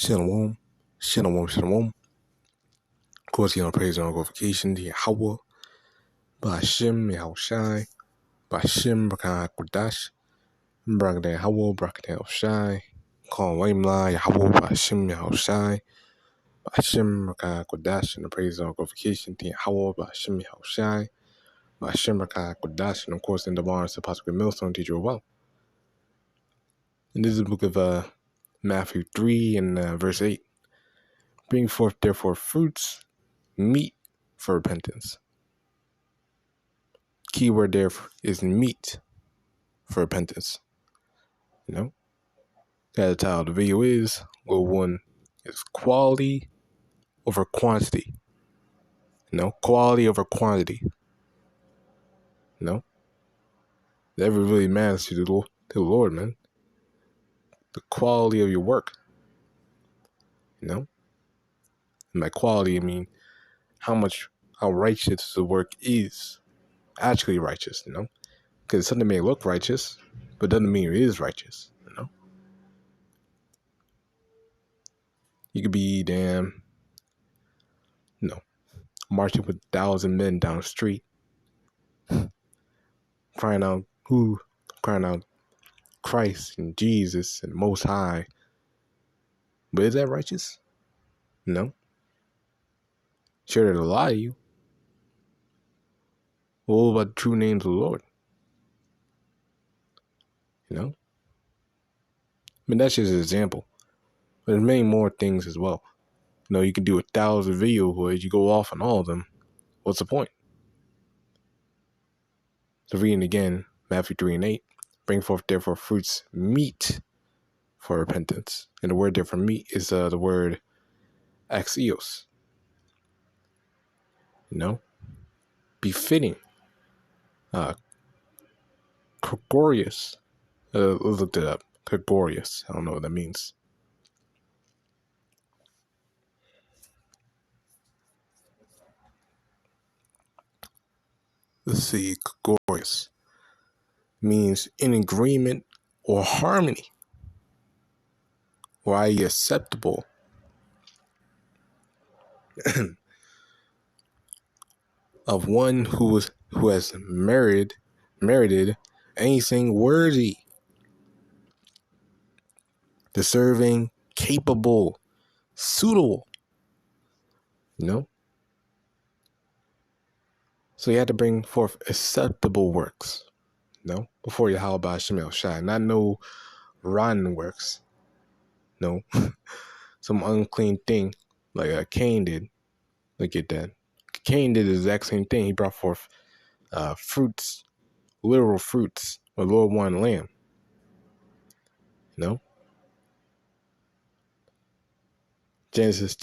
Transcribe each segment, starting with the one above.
Shalom, shalom, shalom. Of course, praise and glorification to Yahawah, BAHASHAM, YAHAWASHI, BAHASHAM, QADASH, Brakatah Yahawah, Brakatah YAHAWASHI, Call Waimla, Yahawah, BAHASHAM, YAHAWASHI, BAHASHAM, QADASH, and the praise and glorification to Yahawah, BAHASHAM, YAHAWASHI, BAHASHAM, QADASH, and of course, in the Barnes, the Apostle Millstone teacher of well. And this is the book of Matthew 3 and verse 8. Bring forth therefore fruits, meat for repentance. Keyword there is meat for repentance. That the title of the video is, well, one is quality over quantity. Quality over quantity. That really matters to the Lord, man. The quality of your work. And by quality, I mean how righteous the work is. Actually righteous, Because something may look righteous, but doesn't mean it is righteous, You could be marching with 1,000 men down the street, crying out Christ and Jesus and Most High. But is that righteous? No. Sure to lie to you. What about the true names of the Lord? I mean, that's just an example. But there's many more things as well. You can do 1,000 video footage, you go off on all of them. What's the point? So reading again, Matthew 3 and 8. Bring forth therefore fruits, meat for repentance. And the word there for meat is the word axios. Befitting. Gregorious. Let's look that up. Gregorious. I don't know what that means. Let's see. Gregorious means in agreement or harmony, or acceptable. Of one who has merited anything worthy, deserving, capable, suitable. So you have to bring forth acceptable works, before Yahawah BAHASHAM YAHAWASHI. Not no rotten works. Some unclean thing like Cain did. Look at that. Cain did the exact same thing. He brought forth fruits, literal fruits, when the Lord wanted lamb. Genesis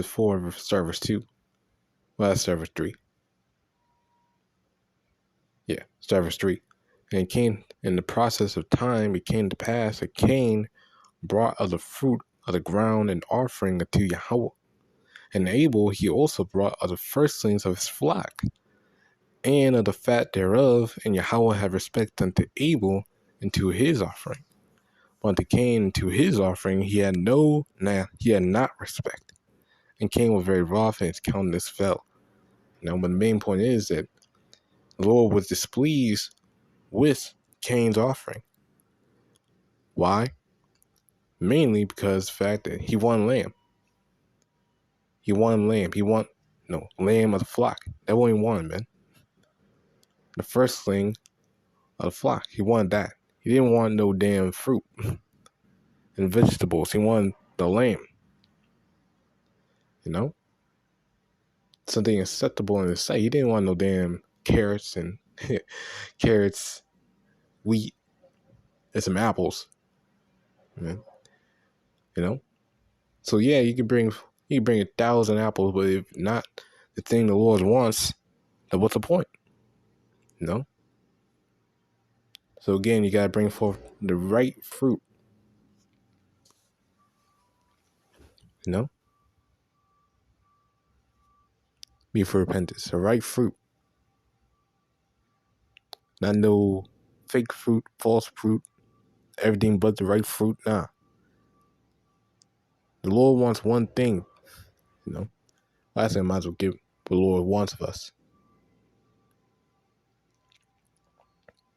4, start verse 2. Well, that's start verse 3. Yeah, start verse 3. And it came in the process of time, it came to pass that Cain brought of the fruit of the ground an offering unto Yahawah. And Abel he also brought of the firstlings of his flock, and of the fat thereof, and Yahawah had respect unto Abel and to his offering. But unto Cain and to his offering he had not respect. And Cain was very wroth, and his countenance fell. But the main point is that the Lord was displeased with Cain's offering. Why? Mainly because the fact that he wanted lamb. He wanted lamb. Lamb of the flock. That's what he wanted, man. The firstling of the flock. He wanted that. He didn't want no damn fruit and vegetables. He wanted the lamb. Something acceptable in his sight. He didn't want no damn carrots and wheat, and some apples. So yeah, you can bring 1,000 apples, but if not the thing the Lord wants, then what's the point? So again, you gotta bring forth the right fruit. Be for repentance. The right fruit. Not no fake fruit, false fruit, everything but the right fruit. Nah. The Lord wants one thing, Last thing I might as well get what the Lord wants of us.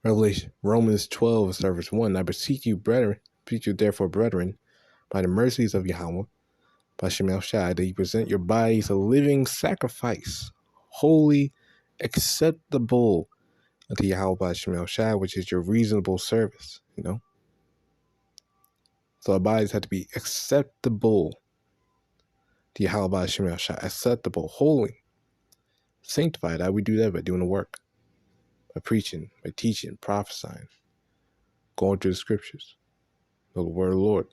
Romans 12, verse 1. I beseech you, therefore, brethren, by the mercies of Yahawah, BAHASHAM Shai, that you present your bodies a living sacrifice, holy, acceptable unto Yahawah BAHASHAM Shai, which is your reasonable service, So our bodies have to be acceptable to Yahawah BAHASHAM Shai, acceptable, holy, sanctified. How we do that? By doing the work, by preaching, by teaching, prophesying, going through the scriptures, the word of the Lord.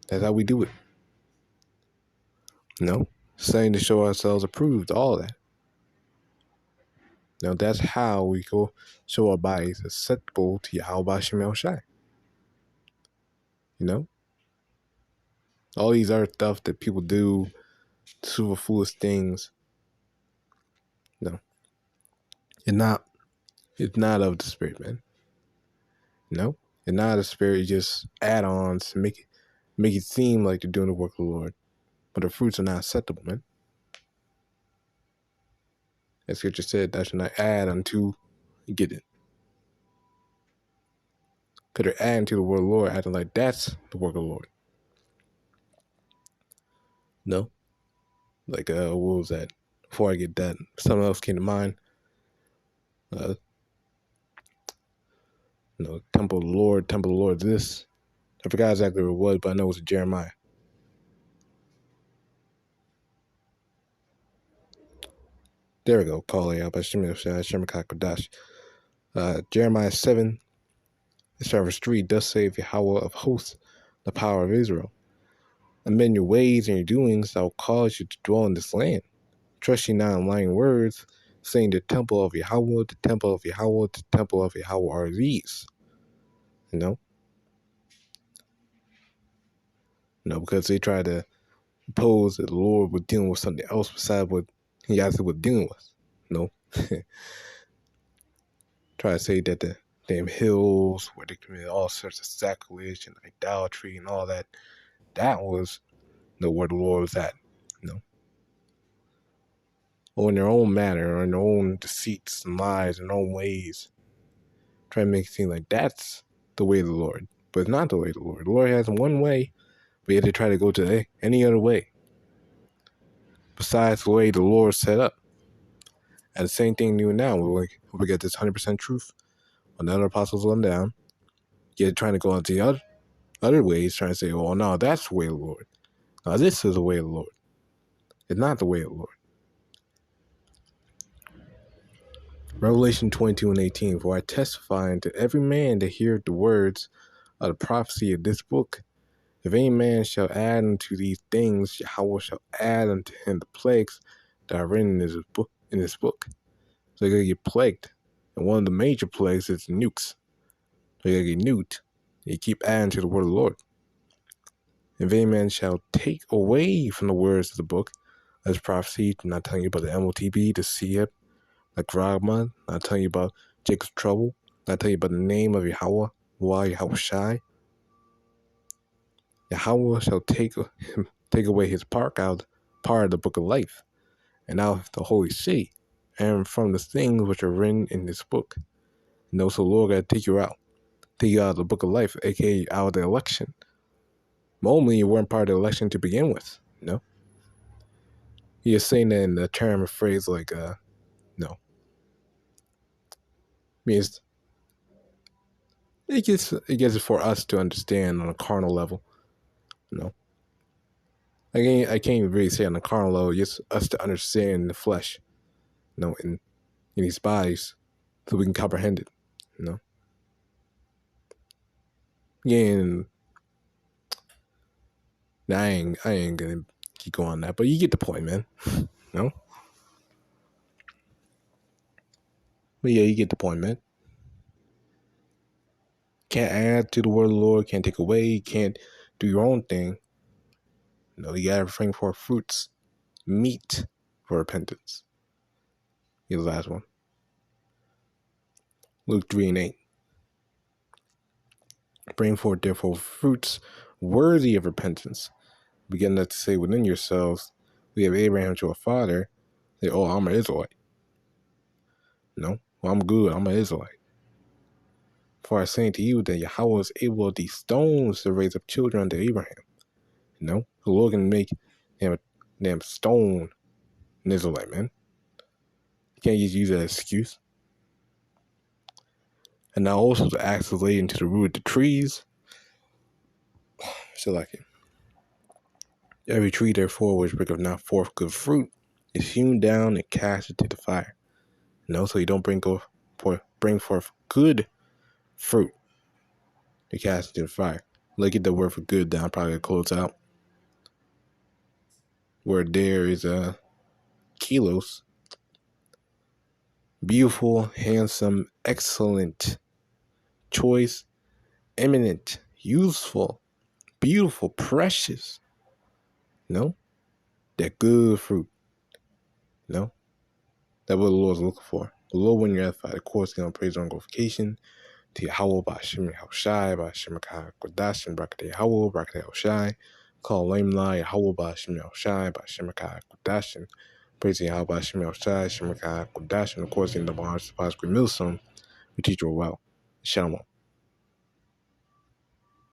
That's how we do it. Saying to show ourselves approved, all that. That's how we go show our bodies acceptable to Yahawah BAHASHAM Shai. All these other stuff that people do, super foolish things. It's not of the Spirit, man. It's not of the Spirit. It's just add-ons to make it seem like they're doing the work of the Lord, but the fruits are not acceptable, man. As Scripture said, thou shalt not add unto get it. Because they're adding to the word of the Lord, acting like that's the work of the Lord. Like, what was that? Before I get that, something else came to mind. Temple of the Lord, this. I forgot exactly what it was, but I know it was Jeremiah. There we go. Call it out by QADASH. Jeremiah 7, verse 3, thus saith Yahawah of hosts, the power of Israel. Amend your ways and your doings, that will cause you to dwell in this land. Trust ye not in lying words, saying the temple of Yahawah, the temple of Yahawah, the temple of Yahawah are these. Because they try to pose that the Lord was dealing with something else besides what he actually was dealing with. Try to say that the damn hills where they committed all sorts of sacrilege and idolatry and all that, that was where the Lord was at. Or in their own manner, or in their own deceits and lies and their own ways. Try to make it seem like that's the way of the Lord. But it's not the way of the Lord. The Lord has one way, but yet they try to go to any other way besides the way the Lord set up. And the same thing new now. We get this 100% truth. When the other apostles let them down, yet trying to go into the other ways, trying to say, well, no, that's the way of the Lord. Now, this is the way of the Lord. It's not the way of the Lord. Revelation 22:18, for I testify unto every man that heareth the words of the prophecy of this book. If any man shall add unto these things, Yahawah shall add unto him the plagues that are written in this book. So you're going to get plagued. And one of the major plagues is nukes. So you're going to get nuked. You keep adding to the word of the Lord. If any man shall take away from the words of the book, as prophecy, not telling you about the MOTB, the Seer, like Rahman, not telling you about Jacob's trouble, not telling you about the name of Yahawah, YAHAWASHI. Yahawah shall take away his part of the book of life, and out of the holy city, and from the things which are written in this book. So the Lord got to take you out of the book of life, aka out of the election. Normally, you weren't part of the election to begin with. He is saying that in the term of phrase like, means it gets it for us to understand on a carnal level. I can't even really say on a carnal level, just us to understand the flesh, in these bodies, so we can comprehend it, Again, I ain't gonna keep going on that, but you get the point, man. But yeah, you get the point, man. Can't add to the word of the Lord, can't take away, can't do your own thing. You gotta refrain for fruits, meat for repentance. Here's the last one. Luke 3:8. Bring forth therefore fruits worthy of repentance. Begin not to say within yourselves, we have Abraham to a father. Say, oh, I'm an Israelite. No, well, I'm good. I'm an Israelite. For I say to you that Yahweh is able of these stones to raise up children unto Abraham. The Lord can make damn stone an Israelite, man. You can't just use that as an excuse. And now also the axe is laid into the root of the trees. So like it. Every tree, therefore, which bringeth not forth good fruit, is hewn down and cast into the fire. So you don't bring forth good fruit. You cast into the fire. Look at the word for good down, probably gonna close out. Where there is a kilos. Beautiful, handsome, excellent, choice, eminent, useful, beautiful, precious. That good fruit. That's what the Lord's looking for. The Lord, when you're edified, of course, going to praise and glorification to Yahawah, BAHASHAM, YAHAWASHI, BAHASHAM, QADASH, and Barakateh Yahawah, Barakateh Yahawashi. Call lame lie, Yahawah, BAHASHAM, YAHAWASHI, BAHASHAM, QADASH, and praise Yahawah, BAHASHAM, YAHAWASHI, QADASH, and of course, in the Bahash, Millstone, we teach you well. Shalom.